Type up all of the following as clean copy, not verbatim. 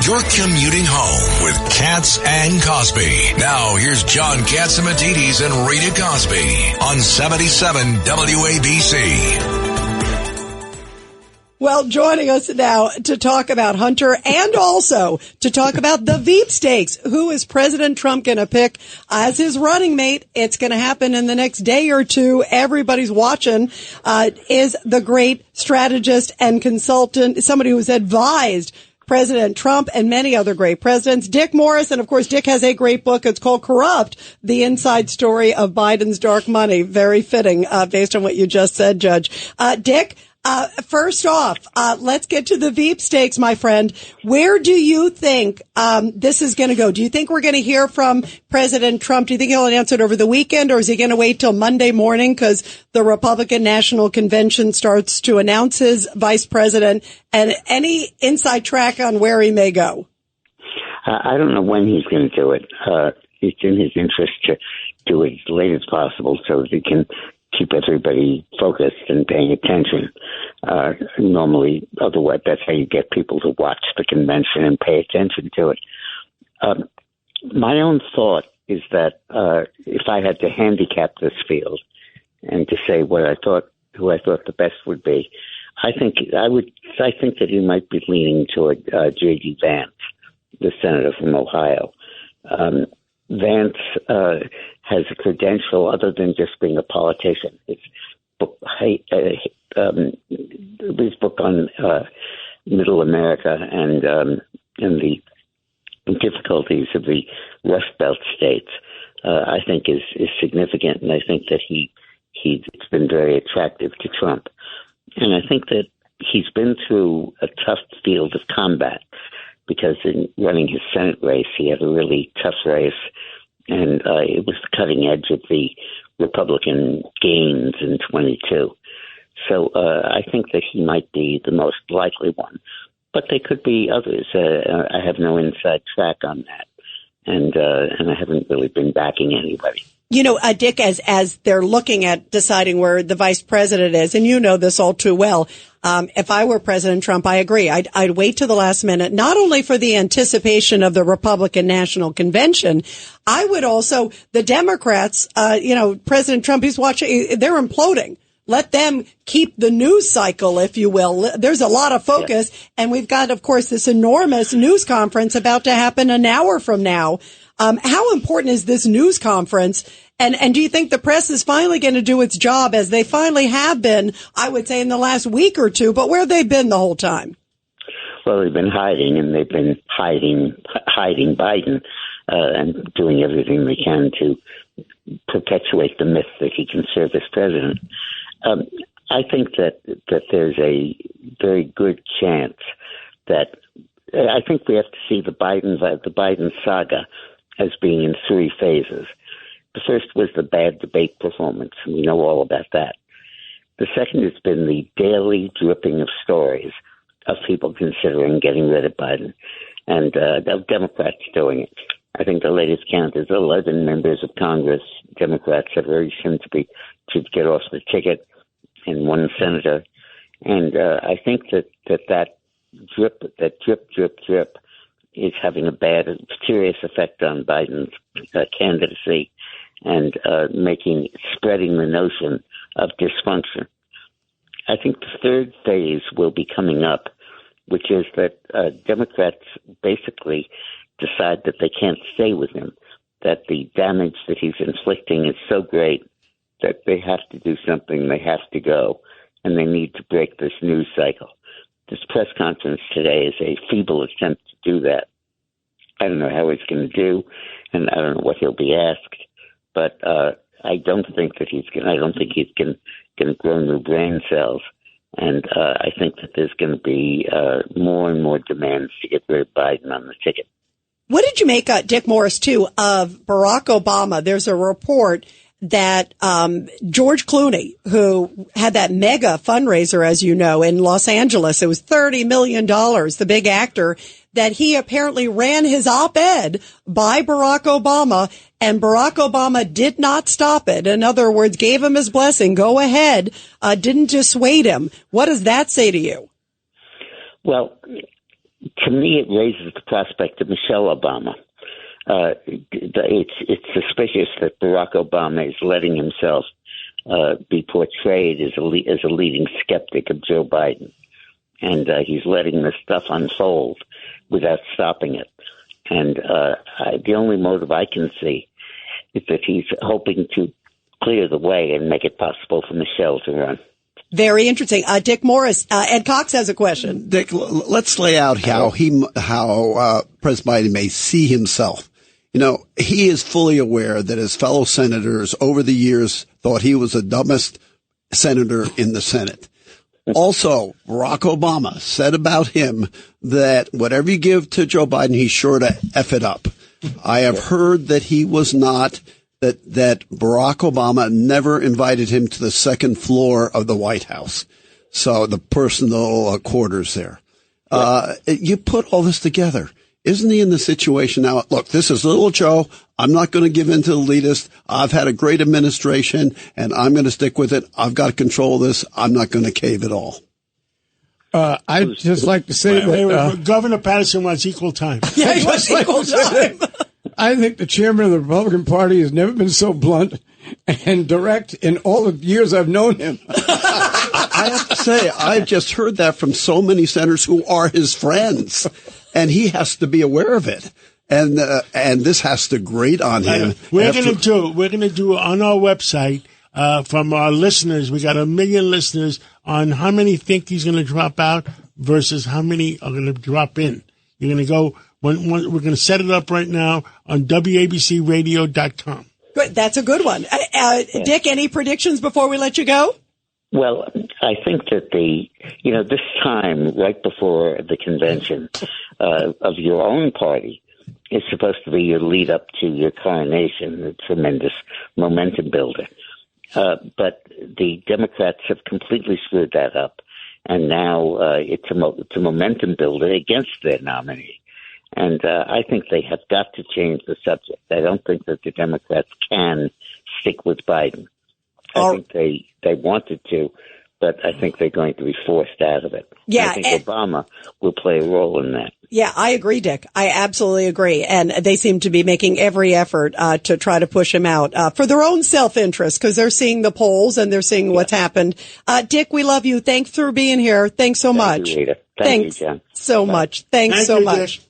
You're commuting home with Katz and Cosby. Now, here's John Katzimatidis and Rita Cosby on 77 WABC. Well, joining us now to talk about Hunter and also to talk about the Veep stakes. Who is President Trump going to pick as his running mate? It's going to happen in the next day or two. Everybody's watching. Is the great strategist and consultant, somebody who's advised President Trump and many other great presidents, Dick Morris. And of course, Dick has a great book. It's called Corrupt, the inside story of Biden's dark money. Very fitting, based on what you just said, Judge. Dick, first off, let's get to the Veep stakes, my friend. Where do you think this is going to go? Do you think we're going to hear from President Trump? Do you think he'll announce it over the weekend, or is he going to wait till Monday morning because the Republican National Convention starts to announce his vice president? And any inside track on where he may go? I don't know when he's going to do it. It's in his interest to do it as late as possible so that he can keep everybody focused and paying attention. Normally, otherwise, that's how you get people to watch the convention and pay attention to it. My own thought is that if I had to handicap this field and to say who I thought the best would be, I think that he might be leaning toward J.D. Vance, the senator from Ohio. Vance has a credential other than just being a politician. His book on Middle America and the difficulties of the Rust Belt states, I think is significant, and I think that it's been very attractive to Trump. And I think that he's been through a tough field of combat because in running his Senate race, he had a really tough race. And it was the cutting edge of the Republican gains in 22. So I think that he might be the most likely one. But there could be others. I have no inside track on that. And I haven't really been backing anybody. You know, Dick, as they're looking at deciding where the vice president is, and you know this all too well, if I were President Trump, I agree. I'd wait to the last minute, not only for the anticipation of the Republican National Convention. I would also, the Democrats, President Trump, he's watching, they're imploding. Let them keep the news cycle, if you will. There's a lot of focus. Yeah. And we've got, of course, this enormous news conference about to happen an hour from now. How important is this news conference? And do you think the press is finally going to do its job, as they finally have been, I would say, in the last week or two, but where they've been the whole time? Well, they've been hiding, and they've been hiding Biden and doing everything they can to perpetuate the myth that he can serve as president. I think that there's a very good chance that I think we have to see the Biden saga as being in three phases. The first was the bad debate performance, and we know all about that. The second has been the daily dripping of stories of people considering getting rid of Biden, and of Democrats doing it. I think the latest count is 11 members of Congress, Democrats, are very soon to get off the ticket, and one senator. And I think that drip, is having a serious effect on Biden's candidacy and spreading the notion of dysfunction. I think the third phase will be coming up, which is that Democrats basically decide that they can't stay with him, that the damage that he's inflicting is so great that they have to do something, they have to go, and they need to break this news cycle. This press conference today is a feeble attempt to do that. I don't know how he's going to do, and I don't know what he'll be asked, but I don't think he's going to grow new brain cells, and I think that there's going to be more and more demands to get rid of Biden on the ticket. What did you make, Dick Morris, too, of Barack Obama? There's a report that George Clooney, who had that mega fundraiser, as you know, in Los Angeles, it was $30 million, the big actor, that he apparently ran his op-ed by Barack Obama, and Barack Obama did not stop it. In other words, gave him his blessing, go ahead, didn't dissuade him. What does that say to you? Well, to me, it raises the prospect of Michelle Obama. It's suspicious that Barack Obama is letting himself be portrayed as a leading skeptic of Joe Biden, and he's letting this stuff unfold without stopping it. And the only motive I can see is that he's hoping to clear the way and make it possible for Michelle to run. Very interesting. Dick Morris, Ed Cox has a question. Dick, let's lay out how President Biden may see himself. You know, he is fully aware that his fellow senators over the years thought he was the dumbest senator in the Senate. Also, Barack Obama said about him that whatever you give to Joe Biden, he's sure to F it up. I have heard that he was not, that Barack Obama never invited him to the second floor of the White House. So the personal quarters there. You put all this together. Isn't he in the situation now? Look, this is little Joe. I'm not going to give in to the elitist. I've had a great administration, and I'm going to stick with it. I've got control of this. I'm not going to cave at all. I'd just like to say that Governor Patterson wants equal time. Yeah, he wants equal time. I think the chairman of the Republican Party has never been so blunt and direct in all the years I've known him. I have to say, I've just heard that from so many senators who are his friends, and he has to be aware of it. And this has to grate on him. We're going to do on our website, from our listeners. We got 1 million listeners on how many think he's going to drop out versus how many are going to drop in. You're going to go, we're going to set it up right now on WABCRadio.com. Good. That's a good one. Dick, any predictions before we let you go? Well, I think that this time right before the convention of your own party is supposed to be your lead up to your coronation, a tremendous momentum builder. But the Democrats have completely screwed that up, and now it's a momentum builder against their nominee. And I think they have got to change the subject. I don't think that the Democrats can stick with Biden. I think they wanted to, but I think they're going to be forced out of it. Yeah, I think Obama will play a role in that. Yeah, I agree, Dick. I absolutely agree. And they seem to be making every effort to try to push him out for their own self-interest, because they're seeing the polls and they're seeing what's happened. Dick, we love you. Thanks for being here. Thanks so much. You, Rita. Thanks you, John. so much. Thanks so much. Dick.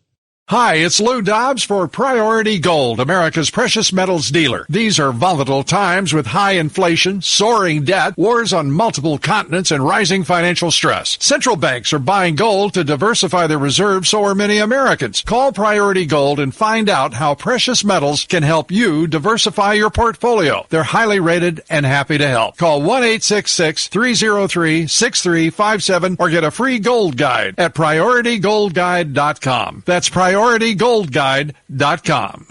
Hi, it's Lou Dobbs for Priority Gold, America's precious metals dealer. These are volatile times with high inflation, soaring debt, wars on multiple continents, and rising financial stress. Central banks are buying gold to diversify their reserves, so are many Americans. Call Priority Gold and find out how precious metals can help you diversify your portfolio. They're highly rated and happy to help. Call 1-866-303-6357 or get a free gold guide at PriorityGoldGuide.com. That's PriorityGoldGuide.com.